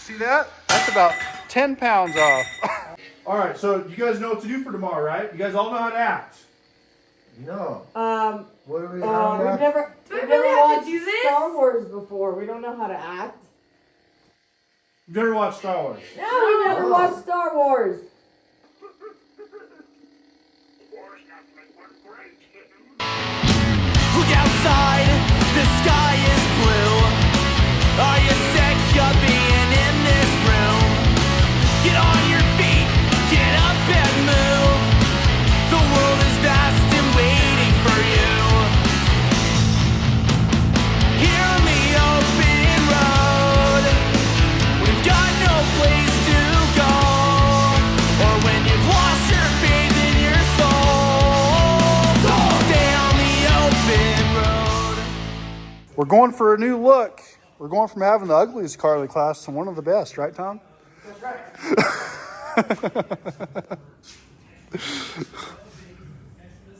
See that? That's about 10 pounds off. All right, so you guys know what to do for tomorrow, right? You guys all know how to act. No. What do we? We've never watched Star Wars before. We don't know how to act. You've never watched Star Wars? No, we never watched Star Wars. Look outside, the sky is blue. Are you sick of being in this room? Get on your feet, get up and move. The world is vast and waiting for you. Here on the open road, we've got no place to go. Or when you've lost your faith in your soul, stay on the open road. We're going for a new look. We're going from having the ugliest car in the class to one of the best, right, Tom? That's right.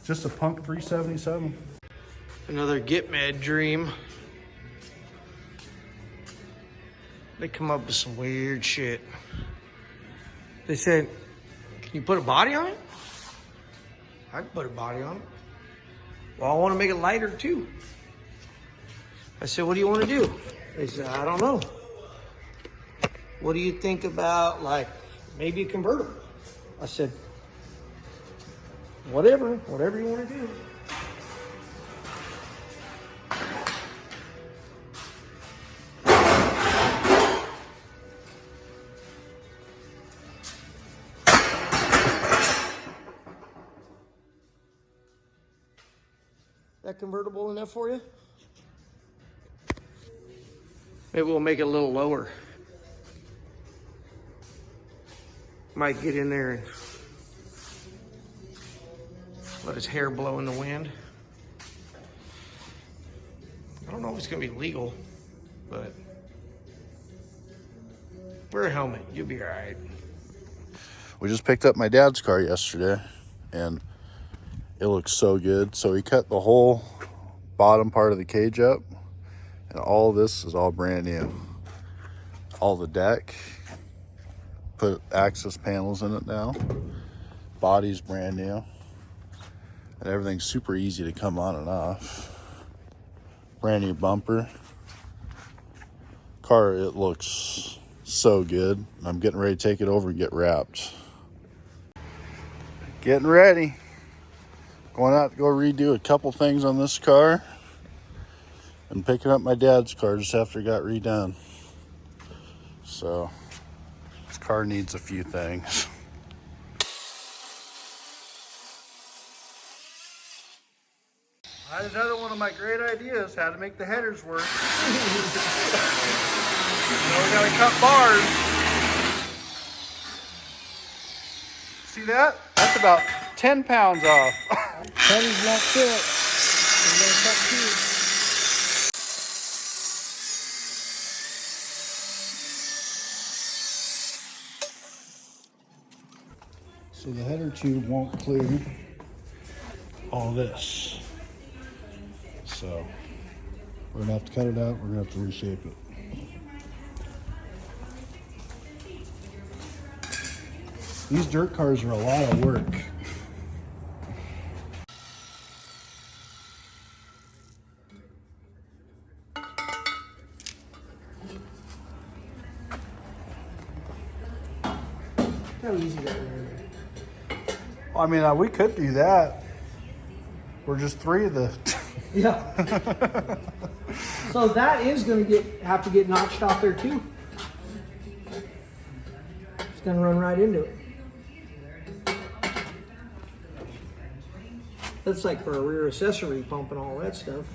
Just a punk 377. Another get mad dream. They come up with some weird shit. They said, can you put a body on it? I can put a body on it. Well, I want to make it lighter too. I said, what do you want to do? They said, I don't know. What do you think about, like, maybe a convertible? I said, whatever you want to do. That convertible enough for you? Maybe we'll make it a little lower. Might get in there and let his hair blow in the wind. I don't know if it's gonna be legal, but wear a helmet, you'll be all right. We just picked up my dad's car yesterday, and it looks so good. So he cut the whole bottom part of the cage up, and all this is all brand new. All the deck, put access panels in it now. Body's brand new. And everything's super easy to come on and off. Brand new bumper. Car, it looks so good. I'm getting ready to take it over and get wrapped. Getting ready. Going out to go redo a couple things on this car. And picking up my dad's car just after it got redone. So, this car needs a few things. I had another one of my great ideas, how to make the headers work. Now we gotta cut bars. See that? That's about 10 pounds off. Headers won't fit. We're gonna cut two. So the header tube won't clear all this. So we're gonna have to cut it out, we're gonna have to reshape it. These dirt cars are a lot of work. How easy that is. I mean, we could do that. We're just three of the... Yeah. So that is going to have to get notched off there too. It's going to run right into it. That's like for a rear accessory pump and all that stuff.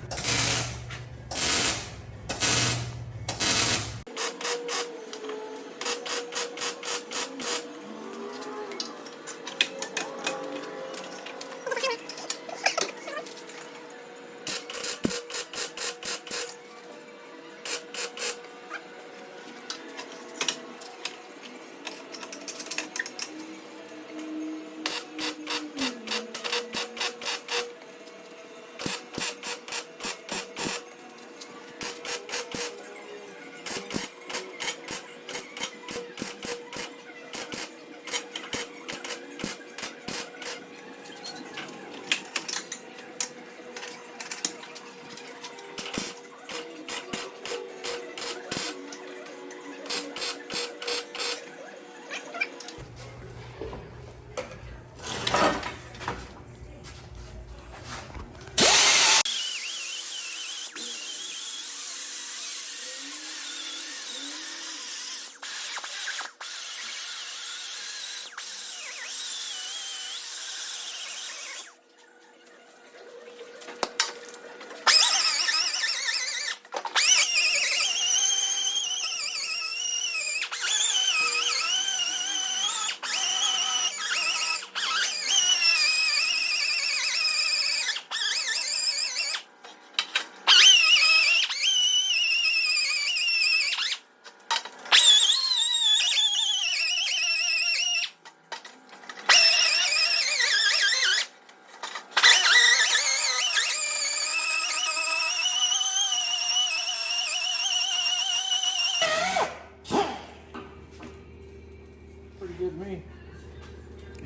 with me.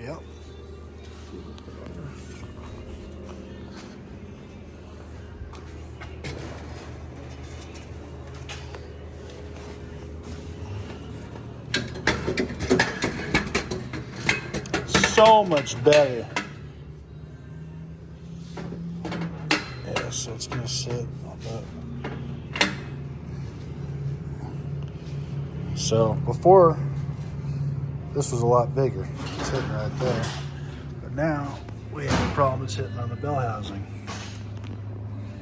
Yep. So much better. Yeah, so it's gonna sit on that. So before, this was a lot bigger. It's hitting right there. But now we have a problem. It's hitting on the bell housing.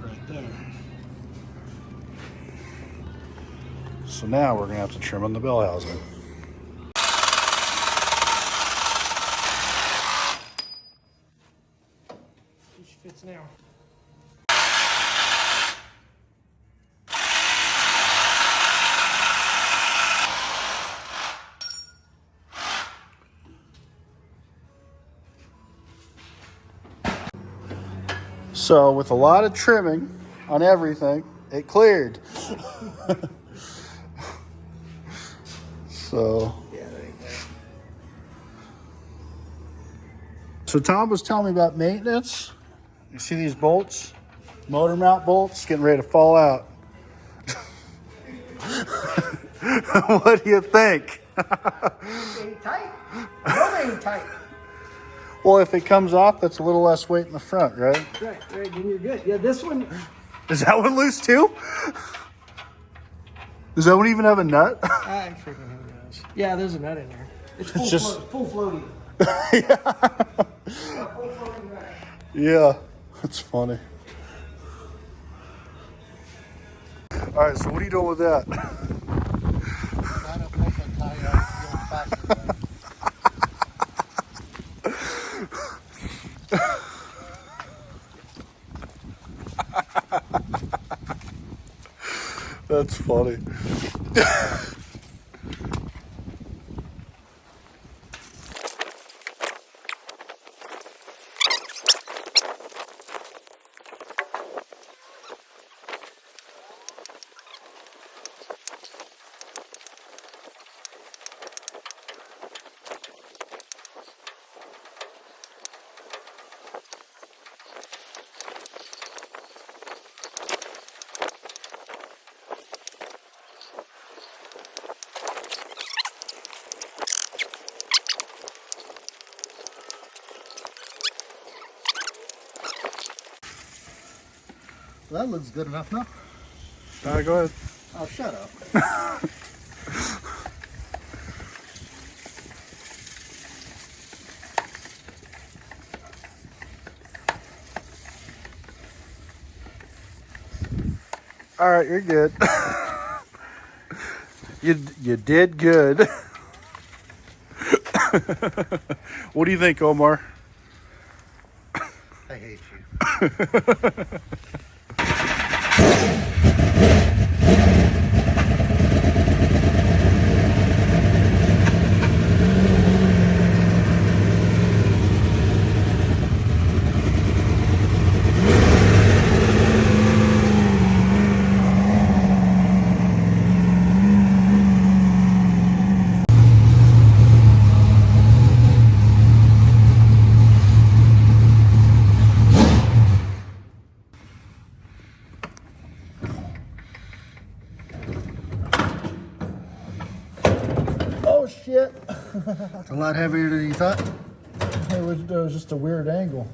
Right there. So now we're gonna have to trim on the bell housing. Which fits now. So with a lot of trimming on everything, it cleared. So. Yeah, that ain't bad. So Tom was telling me about maintenance. You see these bolts? Motor mount bolts getting ready to fall out. What do you think? They ain't tight. No, they ain't tight. Well, if it comes off, that's a little less weight in the front, right? Right, then you're good. Yeah, this one. Is that one loose too? Does that one even have a nut? I freaking who knows. Yeah, there's a nut in there. It's full, just- full floating. Yeah, that's funny. All right, so what are you doing with that? That's funny. Well, that looks good enough now. All right, go ahead. Oh, shut up. All right, you're good. You did good. What do you think, Omar? I hate you. Oh shit! It's a lot heavier than you thought. It was just a weird angle.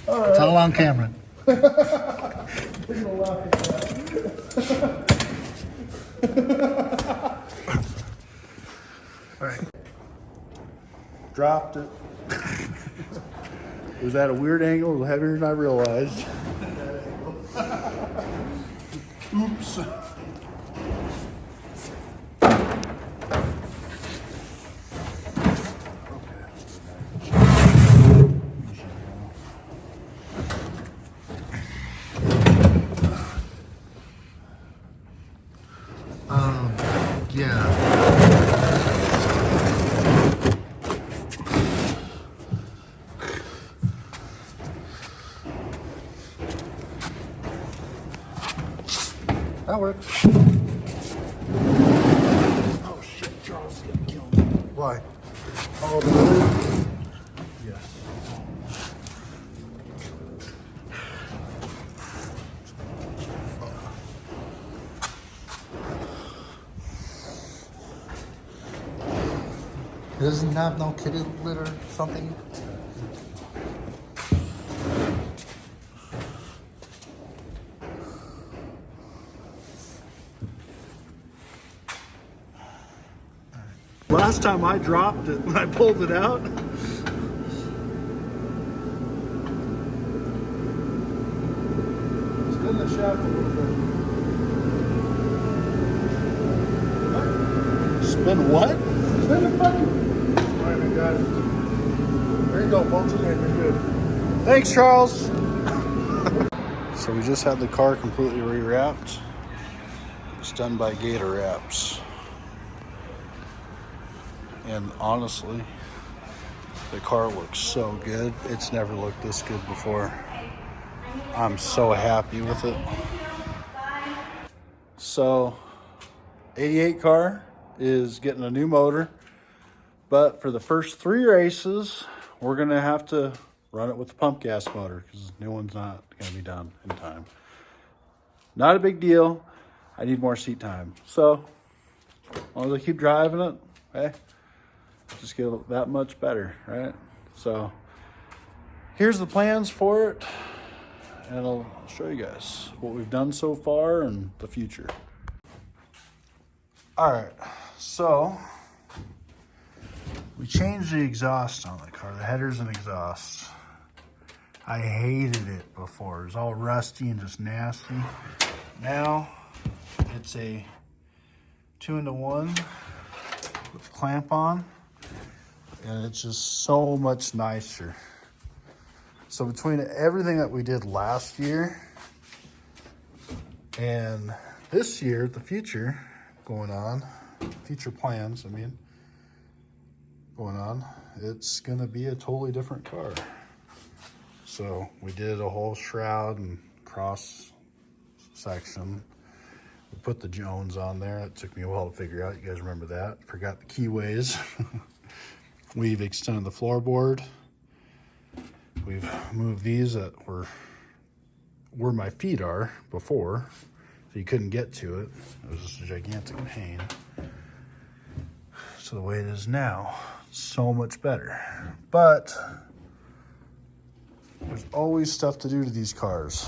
It's all on camera. All right. Dropped it. It was at a weird angle, a little heavier than I realized. Oops. Yeah. That works. Why? Oh, the hood? Yes. It doesn't have no kitty litter or something? Last time I dropped it when I pulled it out. Spin the shaft a little bit. Spin what? Spin the fucking. Alright, I got it. There you go, bolts it in, you're good. Thanks, Charles. So we just had the car completely rewrapped. It's done by Gator Wraps. And honestly, the car looks so good. It's never looked this good before. I'm so happy with it. So, 88 car is getting a new motor, but for the first 3 races, we're gonna have to run it with the pump gas motor because the new one's not gonna be done in time. Not a big deal. I need more seat time. So, as long as I keep driving it, hey, just get that much better, right? So here's the plans for it, and I'll show you guys what we've done so far and the future. All right, so we changed the exhaust on the car, the headers and exhaust. I hated it before. It was all rusty and just nasty. Now it's a 2-in-1 with the clamp on. And it's just so much nicer. So between everything that we did last year and this year, the future going on, future plans, going on, it's gonna be a totally different car. So we did a whole shroud and cross section. We put the Jones on there. It took me a while to figure out. You guys remember that? Forgot the keyways. We've extended the floorboard. We've moved these that were where my feet are before, so you couldn't get to it. It was just a gigantic pain. So the way it is now, so much better. But there's always stuff to do to these cars.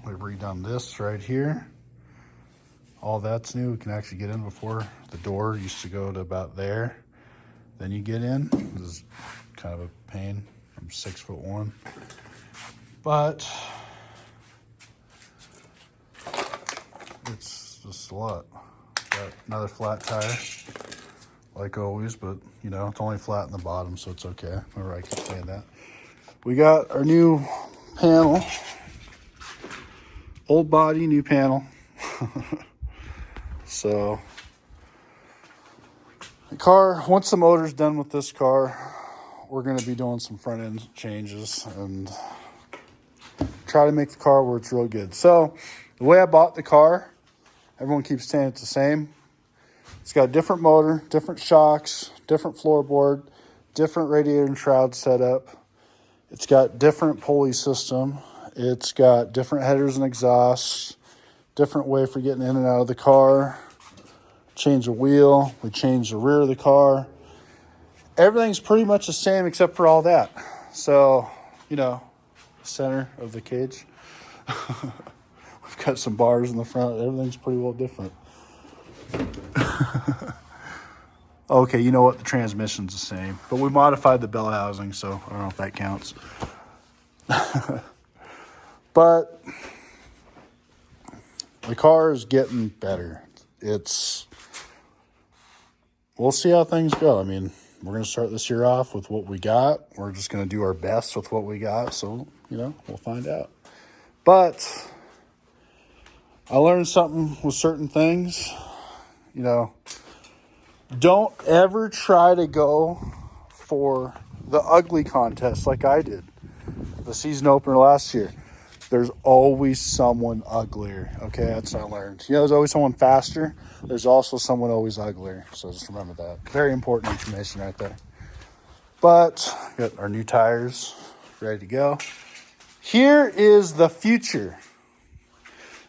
We've redone this right here. All that's new. We can actually get in before. The door used to go to about there. Then you get in. This is kind of a pain. I'm 6'1", but it's just a lot. Got another flat tire, like always, but you know, it's only flat in the bottom, so it's okay. Remember, I keep saying that. We got our new panel, old body, new panel. So the car, once the motor's done with this car, we're going to be doing some front end changes and try to make the car where it's real good. So the way I bought the car, everyone keeps saying it's the same. It's got a different motor, different shocks, different floorboard, different radiator and shroud setup. It's got different pulley system. It's got different headers and exhausts, different way for getting in and out of the car. Change the wheel, we changed the rear of the car. Everything's pretty much the same except for all that. So, you know, center of the cage. We've got some bars in the front. Everything's pretty well different. Okay, you know what? The transmission's the same. But we modified the bell housing, so I don't know if that counts. But the car is getting better. We'll see how things go. I mean, we're going to start this year off with what we got. We're just going to do our best with what we got. So, you know, we'll find out. But I learned something with certain things. You know, don't ever try to go for the ugly contest like I did. The season opener last year. there's always someone uglier. Okay, that's what I learned. You know, there's always someone faster. There's also someone always uglier. So just remember that. Very important information right there. But got our new tires ready to go. Here is the future.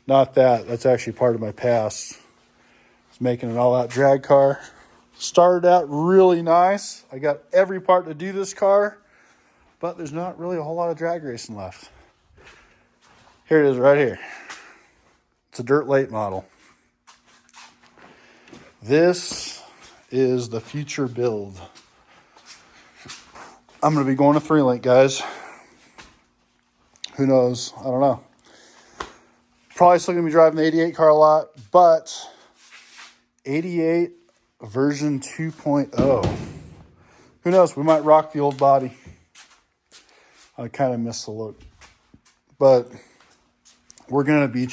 Not that. That's actually part of my past. I was making an all-out drag car. Started out really nice. I got every part to do this car, but there's not really a whole lot of drag racing left. Here it is right here. It's a dirt late model. This is the future build. I'm going to be going to 3-link, guys. Who knows? I don't know. Probably still going to be driving the 88 car a lot, but 88 version 2.0. Who knows? We might rock the old body. I kind of miss the look. But we're going to be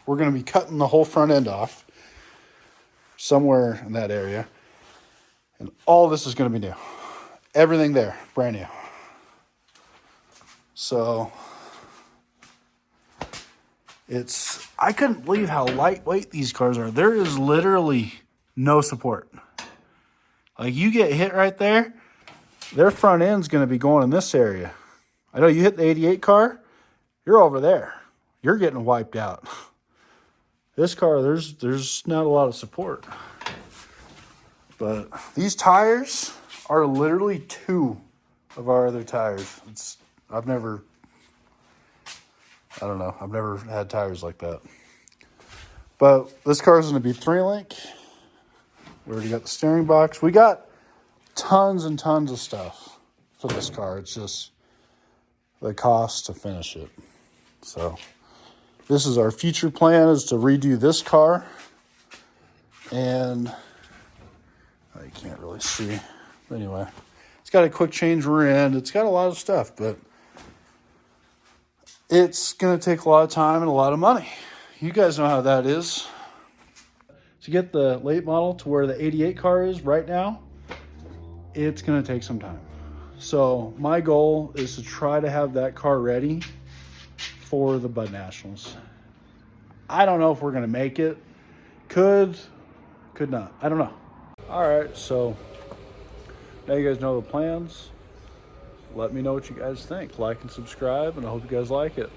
we're going to be cutting the whole front end off somewhere in that area. And all this is going to be new. Everything there, brand new. So I couldn't believe how lightweight these cars are. There is literally no support. Like, you get hit right there, their front end's going to be going in this area. I know you hit the 88 car, you're over there. You're getting wiped out. This car, there's not a lot of support. But these tires are literally 2 of our other tires. I've never had tires like that. But this car is going to be 3-link. We already got the steering box. We got tons and tons of stuff for this car. It's just the cost to finish it. So this is our future plan, is to redo this car. And I can't really see. Anyway, it's got a quick change rear end. It's got a lot of stuff, but it's going to take a lot of time and a lot of money. You guys know how that is. To get the late model to where the 88 car is right now, it's going to take some time. So my goal is to try to have that car ready for the Bud Nationals. I don't know if we're going to make it. Could not. I don't know. All right, so now you guys know the plans. Let me know what you guys think. Like and subscribe, and I hope you guys like it.